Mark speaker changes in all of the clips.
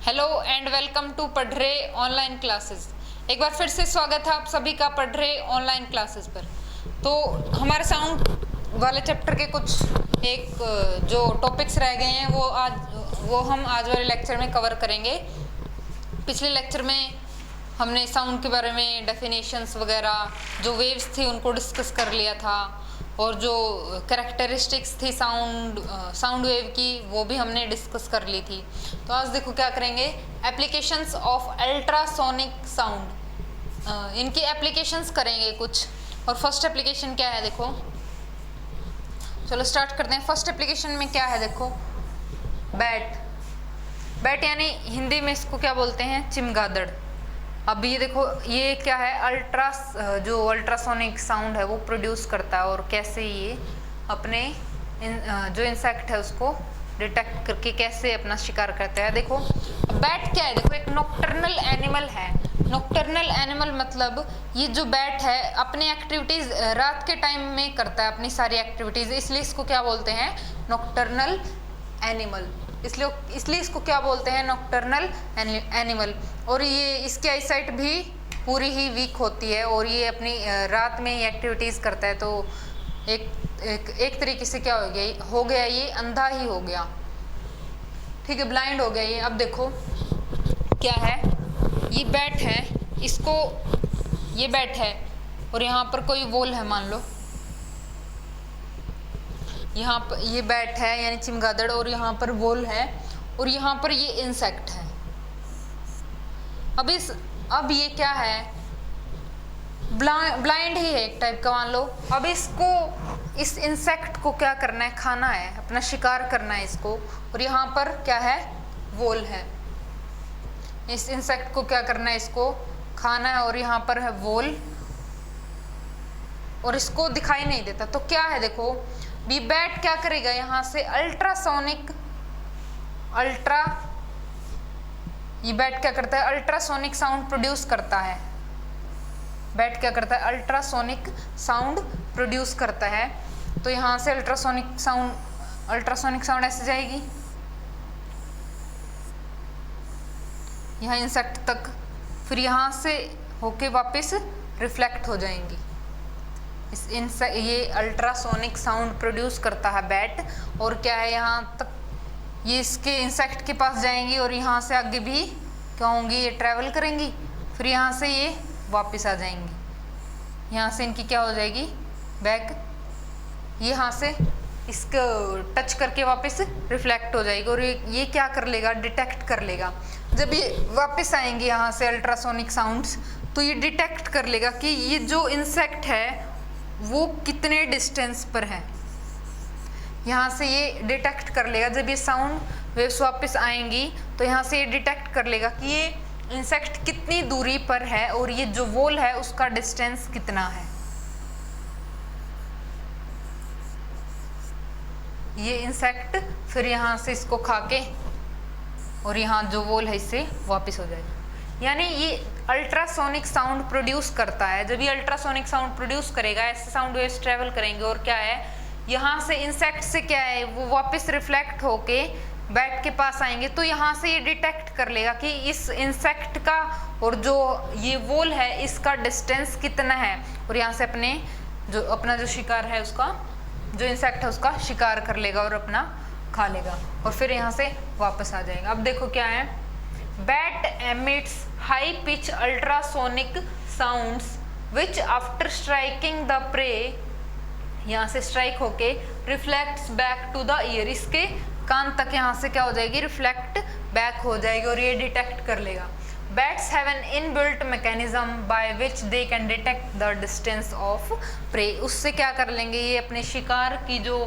Speaker 1: Hello and welcome to पढ़ रहे online classes. एक बार फिर से स्वागत है आप सभी का पढ़ रहे ऑनलाइन क्लासेस पर। तो हमारे साउंड वाले चैप्टर के कुछ जो टॉपिक्स रह गए हैं वो हम आज वाले लेक्चर में कवर करेंगे। पिछले लेक्चर में हमने साउंड के बारे में डेफिनेशंस वगैरह, जो वेव्स थी उनको डिस्कस कर लिया था, और जो कैरेक्टरिस्टिक्स थी साउंड वेव की वो भी हमने डिस्कस कर ली थी। तो आज देखो क्या करेंगे, एप्लीकेशंस ऑफ अल्ट्रासोनिक साउंड, इनकी एप्लीकेशंस करेंगे कुछ। और फर्स्ट एप्लीकेशन क्या है देखो, चलो स्टार्ट करते हैं। फर्स्ट एप्लीकेशन में क्या है देखो, बैट यानी हिंदी में इसको क्या बोलते हैं, चमगादड़। अब ये देखो ये क्या है, जो अल्ट्रासोनिक साउंड है वो प्रोड्यूस करता है, और कैसे ये अपने जो इंसेक्ट है उसको डिटेक्ट करके कैसे अपना शिकार करता है। देखो बैट क्या है, देखो एक नॉकटर्नल एनिमल है। नॉकटर्नल एनिमल मतलब ये जो बैट है अपनी एक्टिविटीज रात के टाइम में करता है, अपनी सारी एक्टिविटीज, इसलिए इसको क्या बोलते हैं, नॉकटर्नल एनिमल। इसलिए इसको क्या बोलते हैं, नॉकटर्नल एनिमल। और ये इसकी आईसाइट भी पूरी ही वीक होती है, और ये अपनी रात में ही एक्टिविटीज़ करता है। तो एक तरीके से क्या हो गया ये अंधा ही हो गया, ठीक है, ब्लाइंड हो गया ये। अब देखो क्या है, ये बैट है, ये बैट है और यहाँ पर कोई वोल है, मान लो यहाँ पर ये बैट है यानी चमगादड़, और यहाँ पर वोल है, और यहाँ पर ये इंसेक्ट है। अब ये क्या है, ब्लाइंड ही है एक टाइप का, मान लो। अब इस इंसेक्ट को क्या करना है, खाना है, अपना शिकार करना है इसको। और यहाँ पर क्या है, वोल है। इस इंसेक्ट को क्या करना है, इसको खाना है, और यहाँ पर है वोल, और इसको दिखाई नहीं देता। तो क्या है देखो, बी बैट क्या करेगा, यहाँ से ये बैट क्या करता है, अल्ट्रासोनिक साउंड प्रोड्यूस करता है। बैट क्या करता है, अल्ट्रासोनिक साउंड प्रोड्यूस करता है। तो यहाँ से अल्ट्रासोनिक साउंड ऐसे जाएगी यहाँ इंसेक्ट तक, फिर यहाँ से होके वापस रिफ्लेक्ट हो जाएंगी। ये अल्ट्रासोनिक साउंड प्रोड्यूस करता है बैट, और क्या है, यहाँ तक ये इसके इंसेक्ट के पास जाएंगी, और यहाँ से आगे भी क्या होंगी, ये ट्रैवल करेंगी, फिर यहाँ से ये वापस आ जाएंगी। यहाँ से इनकी क्या हो जाएगी, बैक, यहाँ से इसको टच करके वापस रिफ्लेक्ट हो जाएगी, और ये क्या कर लेगा, डिटेक्ट कर लेगा। जब ये वापस आएंगे यहाँ से अल्ट्रासोनिक साउंड्स, तो ये डिटेक्ट कर लेगा कि ये जो इंसेक्ट है वो कितने डिस्टेंस पर है। यहाँ से ये डिटेक्ट कर लेगा, जब ये साउंड वेव्स वापस आएंगी तो यहाँ से ये डिटेक्ट कर लेगा कि ये इंसेक्ट कितनी दूरी पर है, और ये जो वोल है उसका डिस्टेंस कितना है। ये इंसेक्ट फिर यहाँ से इसको खा के, और यहाँ जो वोल है इससे वापस हो जाएगा। यानी ये अल्ट्रासोनिक साउंड प्रोड्यूस करता है। जब ये अल्ट्रासोनिक साउंड प्रोड्यूस करेगा, ऐसे साउंड वेव्स ट्रेवल करेंगे, और क्या है, यहाँ से इंसेक्ट से क्या है, वो वापस रिफ्लेक्ट होके बैट के पास आएंगे। तो यहाँ से ये डिटेक्ट कर लेगा कि इस इंसेक्ट का और जो ये वोल है इसका डिस्टेंस कितना है, और यहाँ से अपना जो शिकार है उसका, जो इंसेक्ट है उसका शिकार कर लेगा और अपना खा लेगा, और फिर यहाँ से वापस आ जाएगा। अब देखो क्या है, bat emits high pitch ultrasonic sounds which after striking the prey, यहाँ से स्ट्राइक होके reflects back to the ear, इसके कान तक यहाँ से क्या हो जाएगी, रिफ्लेक्ट बैक हो जाएगी, और ये डिटेक्ट कर लेगा। Bats have an inbuilt mechanism by which they can detect the distance of prey. उससे क्या कर लेंगे, ये अपने शिकार की जो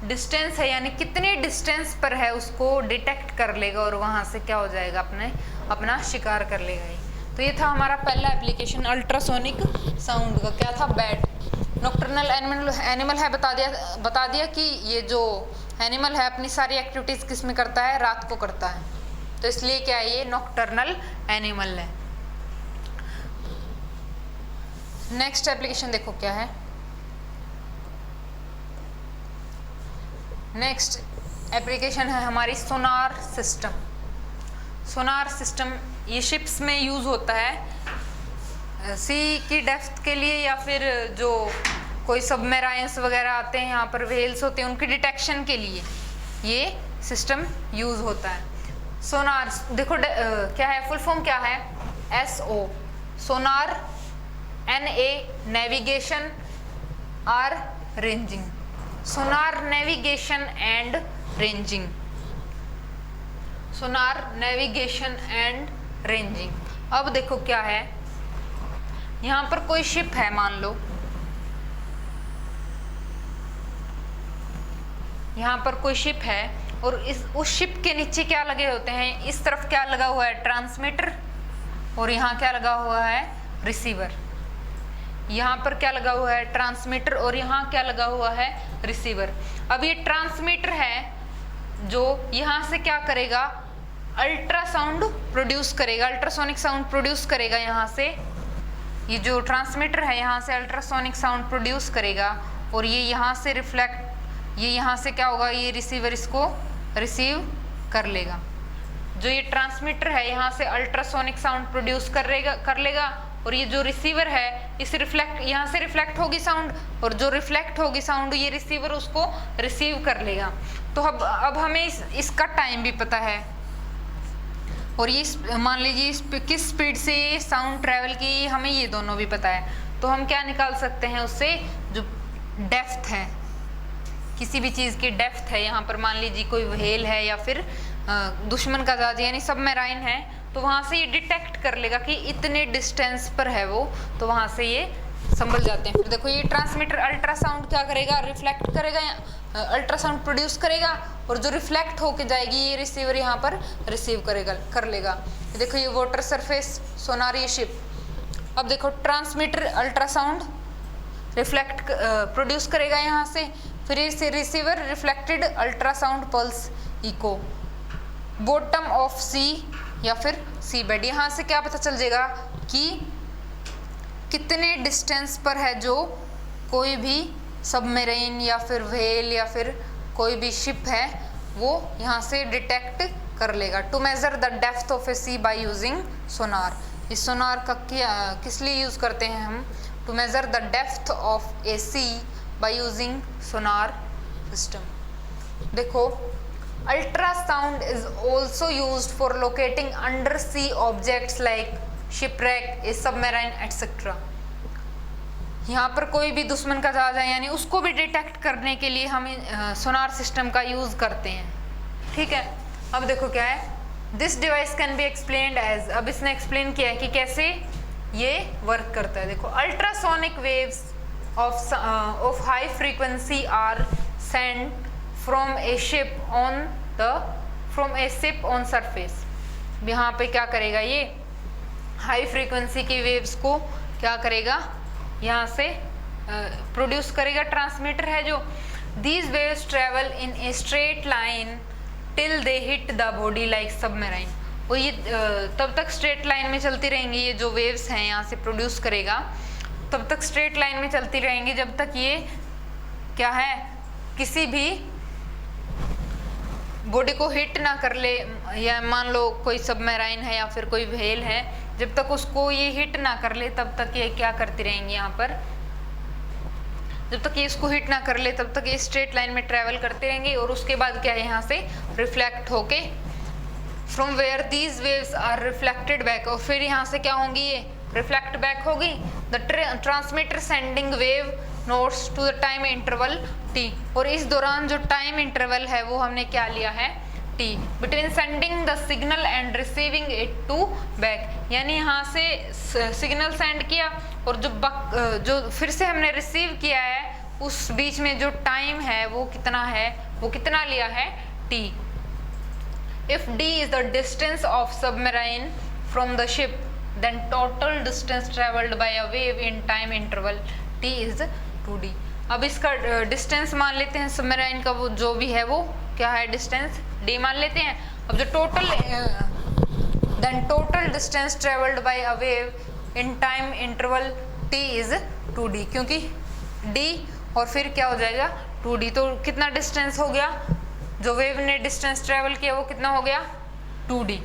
Speaker 1: डिस्टेंस है, यानी कितने डिस्टेंस पर है, उसको डिटेक्ट कर लेगा, और वहाँ से क्या हो जाएगा, अपना शिकार कर लेगा ये। तो ये था हमारा पहला एप्लीकेशन अल्ट्रासोनिक साउंड का, क्या था, बैट। नॉकटर्नल एनिमल है, बता दिया कि ये जो एनिमल है अपनी सारी एक्टिविटीज किस में करता है, रात को करता है, तो इसलिए क्या है, ये नॉकटर्नल एनिमल है। नेक्स्ट एप्लीकेशन देखो क्या है, नेक्स्ट एप्लीकेशन है हमारी सोनार सिस्टम। सोनार सिस्टम ये शिप्स में यूज होता है सी की डेप्थ के लिए, या फिर जो कोई सबमराइन्स वगैरह आते हैं, यहाँ पर व्हेल्स होते हैं, उनके डिटेक्शन के लिए ये सिस्टम यूज होता है। सोनार देखो क्या है, फुल फॉर्म क्या है, SO Sonar, NA navigation, R ranging. Sonar navigation and ranging, Sonar navigation and ranging. अब देखो क्या है, यहाँ पर कोई शिप है, मान लो यहाँ पर कोई शिप है और उस शिप के नीचे क्या लगे होते हैं, इस तरफ क्या लगा हुआ है, ट्रांसमीटर, और यहाँ क्या लगा हुआ है, रिसीवर। यहाँ पर क्या लगा हुआ है, ट्रांसमीटर, और यहाँ क्या लगा हुआ है, रिसीवर। अब ये ट्रांसमीटर है जो यहाँ से क्या करेगा, अल्ट्रासाउंड प्रोड्यूस करेगा, अल्ट्रासोनिक साउंड प्रोड्यूस करेगा। यहाँ से ये जो ट्रांसमीटर है यहाँ से अल्ट्रासोनिक साउंड प्रोड्यूस करेगा, और ये यहाँ से रिफ्लेक्ट, ये यहाँ से क्या होगा, ये रिसीवर इसको रिसीव कर लेगा। जो ये ट्रांसमीटर है यहाँ से अल्ट्रासोनिक साउंड प्रोड्यूस कर लेगा, और ये जो रिसीवर है इस रिफ्लेक्ट, यहाँ से रिफ्लेक्ट होगी साउंड, और जो रिफ्लेक्ट होगी साउंड ये रिसीवर उसको रिसीव कर लेगा। तो अब हमें इसका टाइम भी पता है, और ये मान लीजिए किस स्पीड से ये साउंड ट्रेवल की, हमें ये दोनों भी पता है। तो हम क्या निकाल सकते हैं उससे, जो डेप्थ है, किसी भी चीज़ की डेप्थ है, यहाँ पर मान लीजिए कोई व्हेल है या फिर दुश्मन का जहाज यानी सबमराइन है, तो वहाँ से ये डिटेक्ट कर लेगा कि इतने डिस्टेंस पर है वो, तो वहाँ से ये संभल जाते हैं। फिर देखो ये ट्रांसमीटर अल्ट्रासाउंड क्या करेगा, रिफ्लेक्ट करेगा, अल्ट्रासाउंड प्रोड्यूस करेगा, और जो रिफ्लेक्ट होके जाएगी ये रिसीवर यहाँ पर रिसीव कर लेगा। देखो ये वाटर सरफेस सोनार ये शिप। अब देखो ट्रांसमीटर अल्ट्रासाउंड रिफ्लेक्ट प्रोड्यूस करेगा यहाँ से, फिर ये receiver reflected ultrasound pulse echo bottom of sea या फिर सी बेड। यहाँ से क्या पता चल जाएगा कि कितने डिस्टेंस पर है जो कोई भी सबमरीन या फिर व्हेल या फिर कोई भी शिप है, वो यहाँ से डिटेक्ट कर लेगा। To measure the depth of a sea by using sonar. इस सोनार का किस लिए यूज करते हैं हम, to measure the depth of a sea by using sonar system. देखो ultrasound is also used for locating under sea objects like shipwreck, a submarine etcetera. यहाँ पर कोई भी दुश्मन का जहाज है यानी उसको भी डिटेक्ट करने के लिए हम सोनार सिस्टम का यूज करते हैं। ठीक है, अब देखो क्या है, this device can be explained as, अब इसने एक्सप्लेन किया है कि कैसे ये वर्क करता है। देखो ultrasonic waves of high frequency are sent from a ship on surface. यहाँ पे क्या करेगा, ये हाई फ्रीक्वेंसी की वेव्स को क्या करेगा, यहाँ से प्रोड्यूस करेगा, ट्रांसमीटर है जो। These waves travel in a straight line till they hit the body like submarine. वो ये तब तक स्ट्रेट लाइन में चलती रहेंगी, ये जो वेव्स हैं यहाँ से प्रोड्यूस करेगा तब तक स्ट्रेट लाइन में चलती रहेंगी जब तक ये क्या है, किसी भी बॉडी को हिट ना कर ले। या मान लो कोई सबमरीन है या फिर कोई व्हेल है, जब तक उसको ये हिट ना कर ले तब तक ये क्या करती रहेंगी, यहाँ पर जब तक ये इसको हिट ना कर ले तब तक ये स्ट्रेट लाइन में ट्रेवल करते रहेंगे। और उसके बाद क्या है, यहाँ से रिफ्लेक्ट होके from where these waves are reflected back, और फिर यहाँ से क्या होंगी, ये रिफ्लेक्ट बैक होगी। The transmitter sending wave notes to the time interval t, और इस दौरान जो टाइम इंटरवल है वो हमने क्या लिया है, t, between sending the signal and receiving it to back. यानी यहाँ से सिग्नल सेंड किया और जो फिर से हमने रिसीव किया है उस बीच में जो टाइम है वो कितना है, वो कितना लिया है, T. If D is the distance of submarine from the ship then total distance traveled by a wave in time interval t is 2d। अब इसका डिस्टेंस मान लेते हैं सबमरीन का, वो जो भी है वो क्या है, डिस्टेंस d मान लेते हैं। अब जो total distance travelled by a wave in time interval t is 2d, क्योंकि d और फिर क्या हो जाएगा 2d, तो कितना डिस्टेंस हो गया, जो वेव ने डिस्टेंस ट्रेवल किया वो कितना हो गया 2d।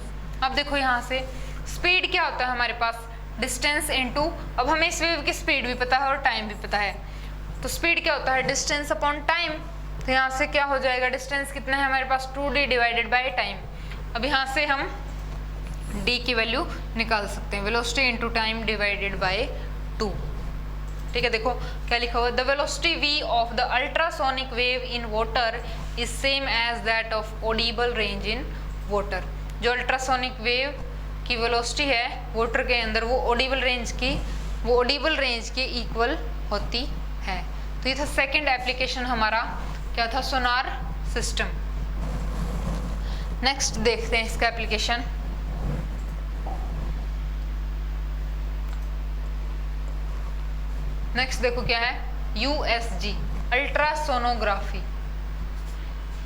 Speaker 1: अब देखो यहाँ से स्पीड क्या होता है हमारे पास, डिस्टेंस इनटू, अब हमें इस वेव की स्पीड भी पता है और टाइम भी पता है, तो स्पीड क्या होता है, डिस्टेंस अपॉन टाइम। तो यहाँ से क्या हो जाएगा, डिस्टेंस कितना है हमारे पास, 2d डिवाइडेड बाय टाइम। अब यहाँ से हम d की वैल्यू निकाल सकते हैं, velocity into time divided by 2। ठीक है, देखो क्या लिखा हुआ है, the velocity v of the ultrasonic wave in water is same as that of audible range in water. जो अल्ट्रासोनिक वेव की वेलोसिटी है वाटर के अंदर, वो ऑडिबल रेंज की इक्वल होती है। तो ये था सेकंड एप्लीकेशन हमारा, क्या था, सोनार सिस्टम। नेक्स्ट देखते हैं इसका एप्लीकेशन। नेक्स्ट देखो क्या है, USG अल्ट्रासोनोग्राफी।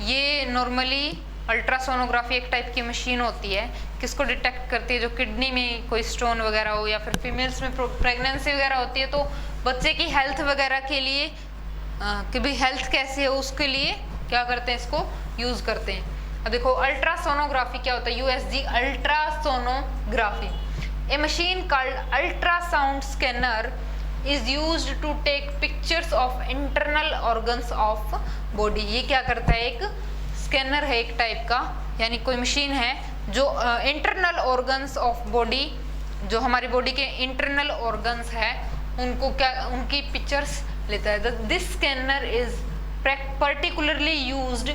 Speaker 1: ये नॉर्मली अल्ट्रासोनोग्राफी एक टाइप की मशीन होती है, किसको डिटेक्ट करती है, जो किडनी में कोई स्टोन वगैरह हो या फिर फीमेल्स में प्रेगनेंसी वगैरह होती है, तो बच्चे की हेल्थ वगैरह के लिए कि भाई हेल्थ कैसी है उसके लिए क्या करते हैं, इसको यूज करते हैं। अब देखो अल्ट्रासोनोग्राफी क्या होता है, USG ultrasonography, A machine called ultrasound scanner is used to take pictures of internal organs of body। ये क्या करता है, एक स्कैनर है एक टाइप का, यानी कोई मशीन है जो इंटरनल ऑर्गन्स ऑफ बॉडी, जो हमारी बॉडी के इंटरनल ऑर्गन्स है उनको उनकी पिक्चर्स लेता है। This scanner is particularly used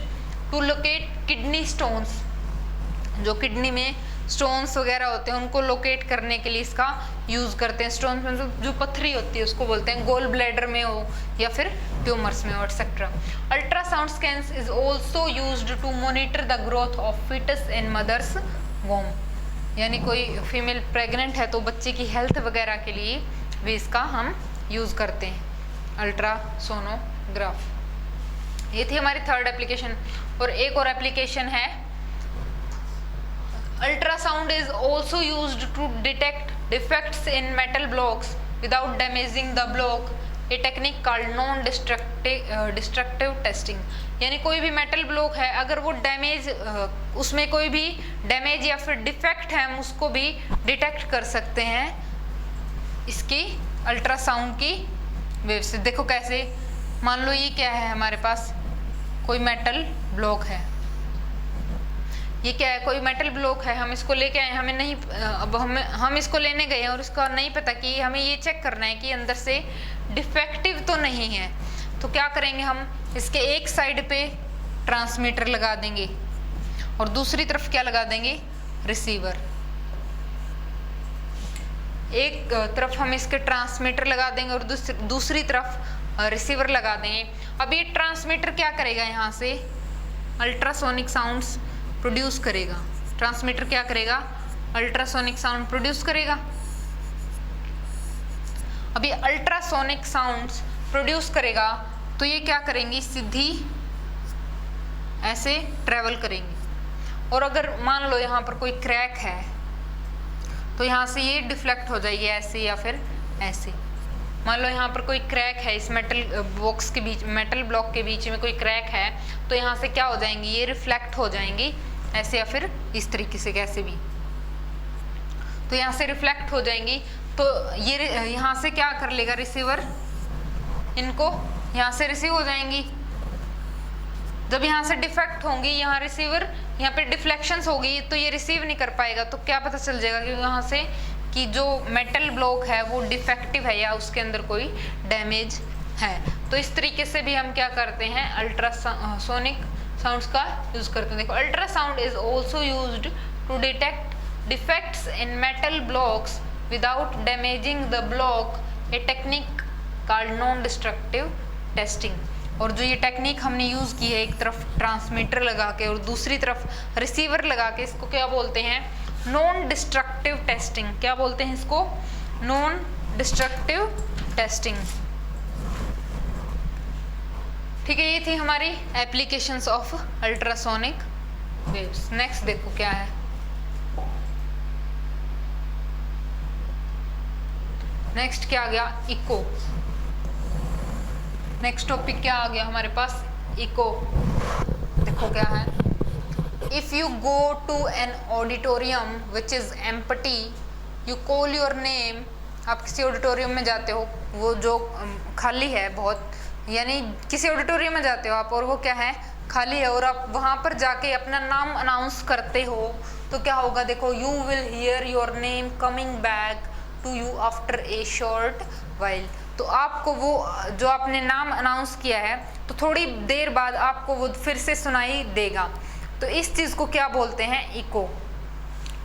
Speaker 1: to locate kidney stones, जो किडनी में स्टोन्स वगैरह होते हैं उनको लोकेट करने के लिए इसका यूज करते हैं। स्टोन्स में जो पथरी होती है उसको बोलते हैं, गोल ब्लैडर में हो या फिर ट्यूमर्स में हो etcetera. Ultrasound scans is also used to monitor the growth of foetus in mother's womb, यानी कोई फीमेल प्रेग्नेंट है तो बच्चे की हेल्थ वगैरह के लिए भी इसका हम यूज करते हैं, अल्ट्रासोनोग्राफ। ये थी हमारी थर्ड एप्लीकेशन। और एक और एप्लीकेशन है, ultrasound is also used to detect defects in metal blocks without damaging the block, a technique called non destructive testing। यानी कोई भी मेटल ब्लॉक है, अगर वो डैमेज, उसमें कोई भी डैमेज या फिर डिफेक्ट है, हम उसको भी डिटेक्ट कर सकते हैं इसकी अल्ट्रासाउंड की वेव से। देखो कैसे, मान लो ये क्या है हमारे पास, कोई मेटल ब्लॉक है, ये क्या है, कोई मेटल ब्लॉक है, हम इसको लेके आए, हमें नहीं, अब हम इसको लेने गए हैं और इसका नहीं पता कि हमें ये चेक करना है कि अंदर से डिफेक्टिव तो नहीं है। तो क्या करेंगे, हम इसके एक साइड पे ट्रांसमीटर लगा देंगे और दूसरी तरफ क्या लगा देंगे, रिसीवर। एक तरफ हम इसके ट्रांसमीटर लगा देंगे और दूसरी तरफ रिसीवर लगा देंगे। अब ये ट्रांसमीटर क्या करेगा, यहाँ से अल्ट्रासोनिक साउंड्स प्रोड्यूस करेगा। ट्रांसमीटर क्या करेगा, अल्ट्रासोनिक साउंड प्रोड्यूस करेगा। अब ये अल्ट्रासोनिक साउंड्स प्रोड्यूस करेगा तो ये क्या करेंगी, सीधी ऐसे ट्रेवल करेंगी। और अगर मान लो यहाँ पर कोई क्रैक है तो यहाँ से ये डिफ्लेक्ट हो जाएगी ऐसे या फिर ऐसे। मान लो यहाँ पर कोई क्रैक है, इस मेटल बॉक्स के बीच, मेटल ब्लॉक के बीच में कोई क्रैक है, तो यहाँ से क्या हो जाएंगी, ये रिफ्लेक्ट हो जाएंगी ऐसे या फिर इस तरीके से, कैसे भी। तो यहाँ से रिफ्लेक्ट हो जाएंगी, तो ये यहाँ से क्या कर लेगा रिसीवर, इनको यहाँ से रिसीव हो जाएंगी। जब यहाँ से डिफेक्ट होंगी, यहाँ रिसीवर, यहाँ पे डिफ्लेक्शंस होगी तो ये रिसीव नहीं कर पाएगा। तो क्या पता चल जाएगा कि यहाँ से कि जो मेटल ब्लॉक है वो डिफेक्टिव है या उसके अंदर कोई डैमेज है। तो इस तरीके से भी हम क्या करते हैं, अल्ट्रासोनिक साउंड्स का यूज करते हैं। देखो, ultrasound is also used to detect defects in metal blocks without damaging the block, a technique called non destructive testing. और जो ये टेक्निक हमने यूज की है, एक तरफ ट्रांसमीटर लगा के और दूसरी तरफ रिसीवर लगा के, इसको क्या बोलते हैं, नॉन डिस्ट्रक्टिव टेस्टिंग। क्या बोलते हैं इसको, नॉन डिस्ट्रक्टिव टेस्टिंग। ठीक है, ये थी हमारी applications of ultrasonic waves. Next देखो क्या है, नेक्स्ट क्या आ गया, इको। नेक्स्ट टॉपिक क्या आ गया हमारे पास, इको। देखो क्या है, if you go to an auditorium which is empty, you call your name. आप किसी ऑडिटोरियम में जाते हो, वो जो खाली है बहुत, यानी किसी ऑडिटोरियम में जाते हो आप और वो क्या है, खाली है, और आप वहाँ पर जाके अपना नाम अनाउंस करते हो, तो क्या होगा देखो, you will hear your name coming back to you after a short while. तो आपको वो जो आपने नाम अनाउंस किया है, तो थोड़ी देर बाद आपको वो फिर से सुनाई देगा। तो इस चीज़ को क्या बोलते हैं, इको।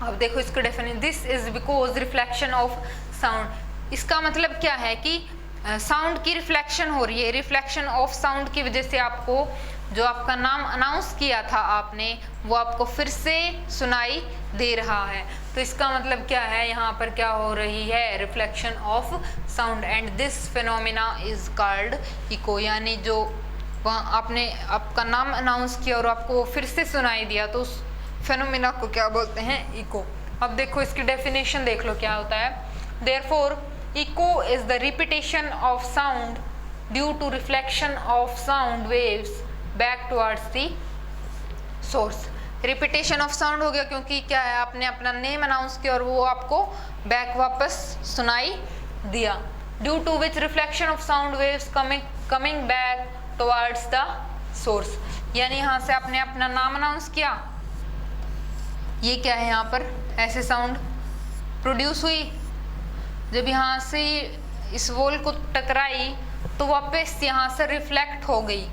Speaker 1: अब देखो इसको definition, this is because reflection of sound. इसका मतलब क्या है कि साउंड की रिफ्लेक्शन हो रही है, रिफ्लेक्शन ऑफ साउंड की वजह से आपको जो आपका नाम अनाउंस किया था आपने, वो आपको फिर से सुनाई दे रहा है। तो इसका मतलब क्या है, यहाँ पर क्या हो रही है, reflection of sound, and this phenomena is called echo. यानी जो वहाँ आपने आपका नाम अनाउंस किया और आपको फिर से सुनाई दिया, तो उस फिनोमिना को क्या बोलते हैं, इको। अब देखो इसकी डेफिनेशन देख लो क्या होता है। Therefore echo is the repetition of sound due to reflection of sound waves back towards the source। repetition of sound हो गया क्योंकि क्या है, आपने अपना नेम अनाउंस किया और वो आपको बैक वापस सुनाई दिया। due to which reflection of sound waves coming back towards the source। यानी यहाँ से आपने अपना नाम अनाउंस किया, ये क्या है, यहाँ पर ऐसे साउंड प्रोड्यूस हुई, जब यहाँ से इस वॉल को टकराई तो वापस यहाँ से रिफ्लेक्ट हो गई,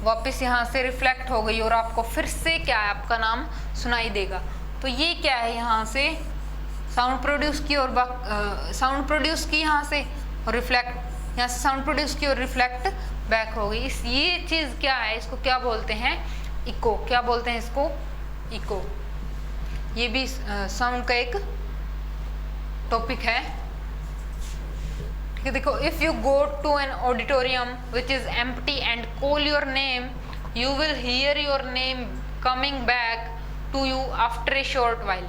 Speaker 1: वापस यहाँ से रिफ्लेक्ट हो गई और आपको फिर से क्या है, आपका नाम सुनाई देगा। तो ये क्या है, यहाँ से साउंड प्रोड्यूस की और साउंड प्रोड्यूस की यहाँ से और रिफ्लेक्ट, यहाँ से साउंड प्रोड्यूस की और रिफ्लेक्ट बैक हो गई। इस ये चीज़ क्या है, इसको क्या बोलते हैं, इको। क्या बोलते हैं इसको, इको। ये भी साउंड का एक टॉपिक है, ठीक है। देखो, if you go to an auditorium which is empty and call your name, you will hear your name coming back to you after a short while.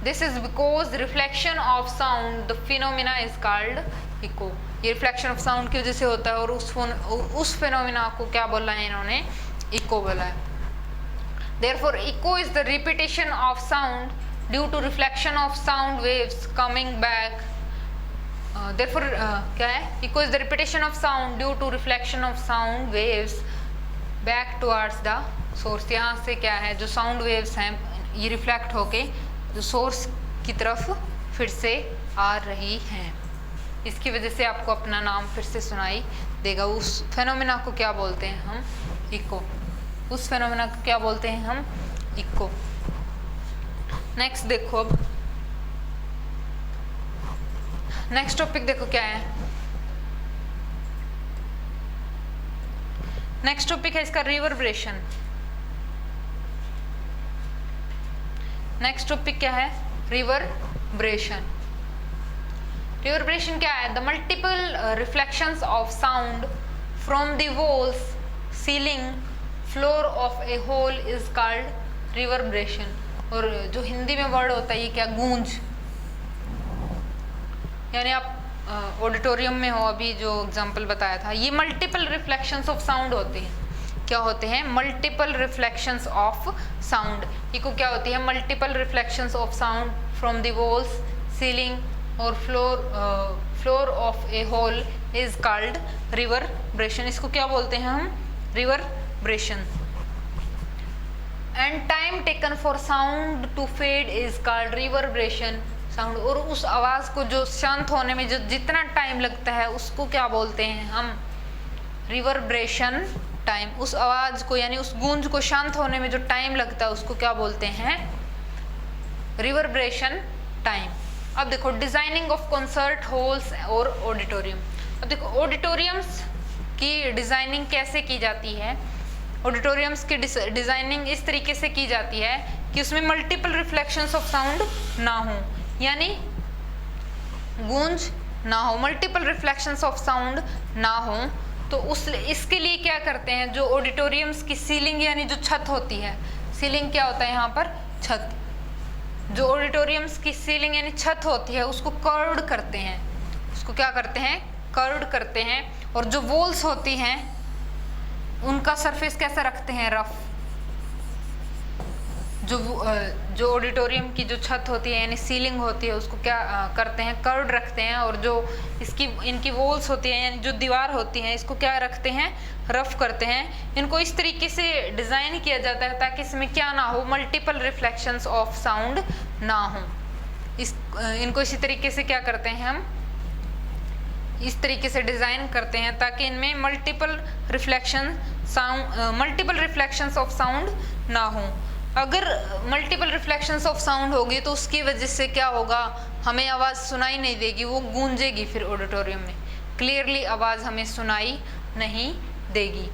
Speaker 1: This is because reflection of sound the phenomena is called echo. ये reflection of sound की वजह से होता है और उस phenomena को क्या बोला है इन्होंने, इको बोला है। Therefore echo is the repetition of sound due to reflection of sound waves coming back। therefore क्या है, echo is the repetition of sound due to reflection of sound waves back towards the source। यहाँ से क्या है, जो sound waves हैं ये reflect होके जो सोर्स की तरफ फिर से आ रही हैं, इसकी वजह से आपको अपना नाम फिर से सुनाई देगा। उस फेनोमेना को क्या बोलते हैं हम, इको। उस फेनोमेना को क्या बोलते हैं हम, इको। नेक्स्ट देखो, अब नेक्स्ट टॉपिक देखो क्या है, नेक्स्ट टॉपिक है इसका रिवर्बरेशन। नेक्स्ट टॉपिक क्या है, रिवर्बरेशन। रिवर्बरेशन क्या है, the multiple reflections of sound from the walls, ceiling, floor of a hall is called reverberation. और जो हिंदी में वर्ड होता है ये क्या, गूंज। यानी आप ऑडिटोरियम में हो, अभी जो एग्जांपल बताया था, ये मल्टीपल रिफ्लेक्शंस ऑफ साउंड होते हैं। क्या होते हैं, multiple reflections of sound. Echo क्या होती है, multiple reflections of sound from the walls, ceiling और floor of a hall is called reverberation. इसको क्या बोलते हैं हम, reverberation. And time taken for sound to fade is called reverberation. Sound और उस आवाज़ को जो शांत होने में जो जितना टाइम लगता है उसको क्या बोलते हैं हम, रिवर्बरेशन टाइम। उस आवाज़ को यानी उस गूंज को शांत होने में जो टाइम लगता है उसको क्या बोलते हैं, रिवर्बरेशन टाइम। अब देखो, डिजाइनिंग ऑफ कॉन्सर्ट हॉल्स और ऑडिटोरियम। अब देखो, ऑडिटोरियम्स की डिजाइनिंग कैसे की जाती है। ऑडिटोरियम्स की डिजाइनिंग इस तरीके से की जाती है कि उसमें मल्टीपल रिफ्लेक्शंस ऑफ साउंड ना हो, यानी गूंज ना हो, मल्टीपल रिफ्लेक्शंस ऑफ साउंड ना हो। तो इसके लिए क्या करते हैं, जो ऑडिटोरियम्स की सीलिंग यानी जो छत होती है, सीलिंग क्या होता है यहाँ पर, छत। जो ऑडिटोरियम्स की सीलिंग यानी छत होती है उसको कर्व्ड करते हैं, उसको क्या करते हैं, कर्व्ड करते हैं। और जो वॉल्स होती हैं उनका सरफेस कैसा रखते हैं, रफ। जो ऑडिटोरियम की जो छत होती है यानी सीलिंग होती है उसको क्या करते हैं, कर्व्ड रखते हैं, और जो इनकी वॉल्स होती हैं यानी जो दीवार होती हैं इसको क्या रखते हैं, रफ करते हैं। इनको इस तरीके से डिज़ाइन किया जाता है ताकि इसमें क्या ना हो, मल्टीपल रिफ्लेक्शंस ऑफ साउंड ना हो। इनको इसी तरीके से क्या करते हैं, हम इस तरीके से डिज़ाइन करते हैं ताकि इनमें मल्टीपल रिफ्लेक्शंस ऑफ साउंड ना हो। अगर मल्टीपल रिफ्लेक्शंस ऑफ साउंड होगी तो उसकी वजह से क्या होगा, हमें आवाज़ सुनाई नहीं देगी, वो गूंजेगी फिर ऑडिटोरियम में, क्लियरली आवाज़ हमें सुनाई नहीं देगी।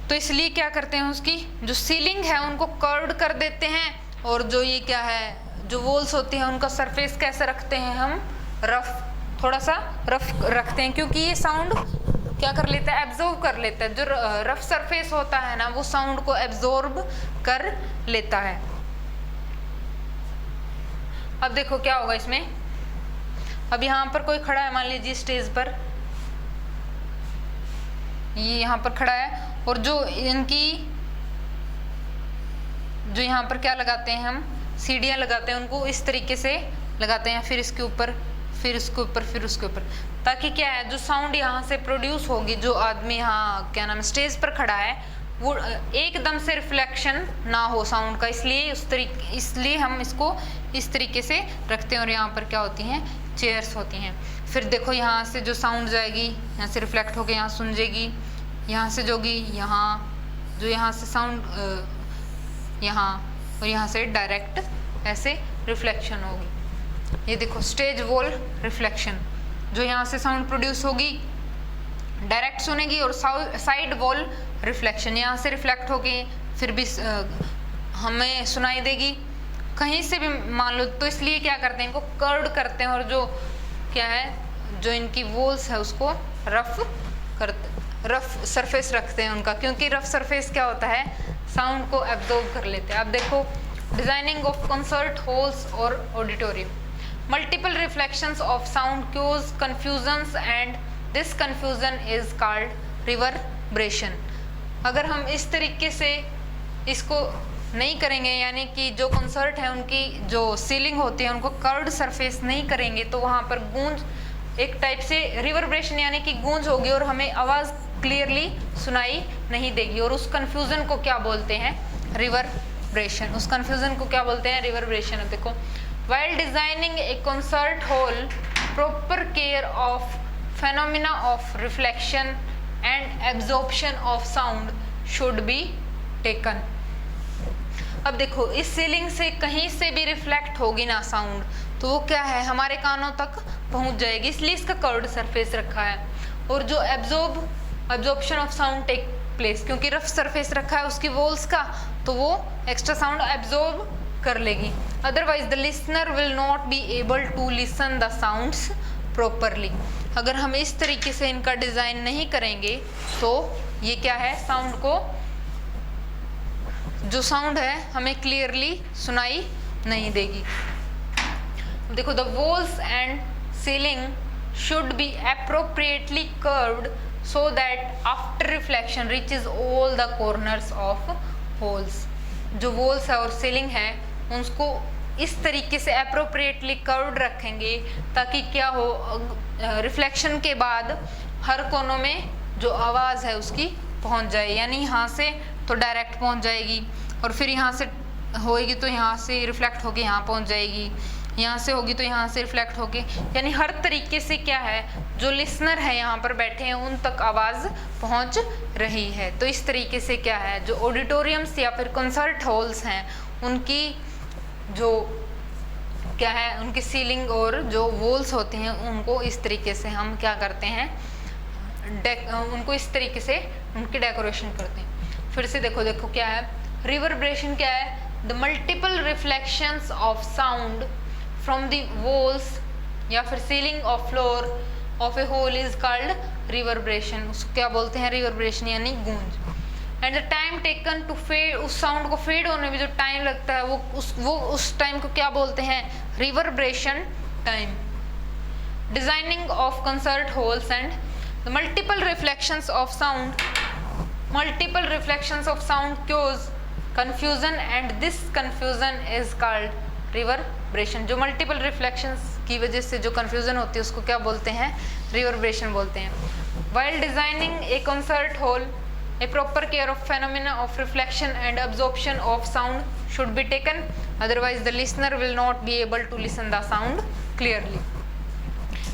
Speaker 1: तो इसलिए क्या करते हैं, उसकी जो सीलिंग है उनको कर्व्ड कर देते हैं, और जो ये क्या है, जो वॉल्स होती हैं उनका सरफेस कैसे रखते हैं, हम रफ, थोड़ा सा रफ रखते हैं, क्योंकि ये साउंड क्या कर लेता है, एब्जॉर्ब कर लेता है। जो रफ सरफेस होता है ना वो साउंड को एब्जॉर्ब कर लेता है। अब देखो क्या होगा इसमें, अब यहाँ पर कोई खड़ा है, मान लीजिए स्टेज पर, ये यहाँ पर खड़ा है, और जो यहाँ पर क्या लगाते हैं, हम सीढ़ियाँ लगाते हैं, उनको इस तरीके से लगाते हैं, फिर इसके ऊपर, फिर उसके ऊपर, फिर उसके ऊपर, ताकि क्या है, जो साउंड यहाँ से प्रोड्यूस होगी, जो आदमी यहाँ क्या नाम स्टेज पर खड़ा है वो एकदम से रिफ्लेक्शन ना हो साउंड का, इसलिए हम इसको इस तरीके से रखते हैं। और यहाँ पर क्या होती हैं, चेयर्स होती हैं। फिर देखो यहाँ से जो साउंड जाएगी यहाँ से रिफ्लेक्ट होकर यहाँ सुन जाएगी, यहाँ से जोगी यहाँ से साउंड यहाँ, और यहाँ से डायरेक्ट ऐसे रिफ्लेक्शन होगी। ये देखो स्टेज वॉल रिफ्लेक्शन, जो यहाँ से साउंड प्रोड्यूस होगी डायरेक्ट सुनेगी, और साइड वॉल रिफ्लेक्शन, यहाँ से रिफ्लेक्ट होगी फिर भी हमें सुनाई देगी कहीं से भी मान लो। तो इसलिए क्या करते हैं, इनको कर्व्ड करते हैं, और जो क्या है, जो इनकी वॉल्स है उसको रफ सरफेस रखते हैं उनका, क्योंकि रफ सरफेस क्या होता है, साउंड को एब्जॉर्ब कर लेते हैं। अब देखो डिजाइनिंग ऑफ कंसर्ट हॉल्स और auditorium, multiple reflections of sound cause confusions and this confusion is called reverberation. अगर हम इस तरीके से इसको नहीं करेंगे, यानी कि जो कंसर्ट है उनकी जो सीलिंग होती है उनको कर्व्ड सरफेस नहीं करेंगे, तो वहाँ पर गूंज एक टाइप से रिवर्बरेशन यानी कि गूंज होगी, और हमें आवाज़ क्लियरली सुनाई नहीं देगी, और उस कन्फ्यूजन को क्या बोलते हैं, रिवर्बरेशन। उस कन्फ्यूजन को क्या बोलते हैं, रिवर्बरेशन। देखो, while designing a concert hall, proper care of phenomena of reflection and absorption of sound should be taken। अब देखो इस सीलिंग से कहीं से भी रिफ्लेक्ट होगी ना साउंड, तो वो क्या है, हमारे कानों तक पहुंच जाएगी, इसलिए इसका कर्व्ड सरफेस रखा है। और जो absorption of sound take place, क्योंकि रफ सरफेस रखा है उसकी वॉल्स का, तो वो एक्स्ट्रा साउंड एब्जॉर्ब कर लेगी। Otherwise the listener will not be able to listen the sounds properly. अगर हम इस तरीके से इनका डिज़ाइन नहीं करेंगे तो ये क्या है, साउंड को, जो साउंड है हमें क्लियरली सुनाई नहीं देगी। देखो, the walls and ceiling should be appropriately curved so that after reflection reaches all the corners of holes. जो वॉल्स है और सीलिंग है उसको इस तरीके से अप्रोप्रिएटली कर्व्ड रखेंगे ताकि क्या हो, रिफ्लेक्शन के बाद हर कोनों में जो आवाज़ है उसकी पहुंच जाए, यानी यहाँ से तो डायरेक्ट पहुंच जाएगी, और फिर यहाँ से होएगी तो यहाँ से रिफ्लेक्ट होके यहाँ पहुंच जाएगी, यहाँ से होगी तो यहाँ से रिफ्लेक्ट होके, यानी हर तरीके से क्या है, जो लिसनर है यहाँ पर बैठे हैं उन तक आवाज़ पहुँच रही है। तो इस तरीके से क्या है, जो ऑडिटोरियम्स या फिर कंसर्ट हॉल्स हैं उनकी जो क्या है, उनकी सीलिंग और जो वॉल्स होती हैं उनको इस तरीके से हम क्या करते हैं, उनको इस तरीके से उनकी डेकोरेशन करते हैं। फिर से देखो क्या है, रिवर्बरेशन क्या है, the multiple reflections of sound from the walls या फिर ceiling of floor of a hall is called reverberation. उसको क्या बोलते हैं, रिवर्बरेशन यानी गूंज। And the time taken to fade, उस साउंड को फेड होने में जो टाइम लगता है वो उस टाइम को क्या बोलते हैं, reverberation time. Designing of concert halls and the multiple reflections of sound cause confusion and this confusion is called reverberation. जो मल्टीपल रिफ्लेक्शंस की वजह से जो कंफ्यूजन होती है उसको क्या बोलते हैं, रिवर्बरेशन बोलते हैं। While designing A concert hall a proper care of phenomena of reflection and absorption of sound should be taken, otherwise the listener will not be able to listen the sound clearly,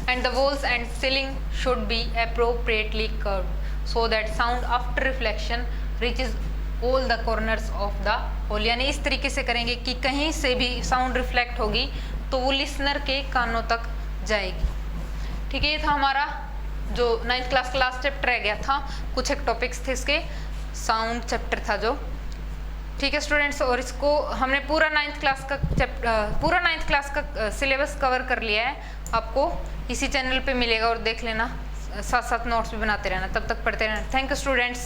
Speaker 1: and the walls and ceiling should be appropriately curved so that sound after reflection reaches all the corners of the hall। यानी इस तरीके से करेंगे कि कहीं से भी sound reflect होगी तो वो लिसनर के कानों तक जाएगी। ठीक है, ये था हमारा जो 9th क्लास का लास्ट चैप्टर रह गया था, कुछ एक टॉपिक्स थे इसके, साउंड चैप्टर था जो। ठीक है स्टूडेंट्स, और इसको हमने पूरा 9th क्लास का सिलेबस कवर कर लिया है। आपको इसी चैनल पे मिलेगा और देख लेना, साथ साथ नोट्स भी बनाते रहना, तब तक पढ़ते रहना। Thank you students.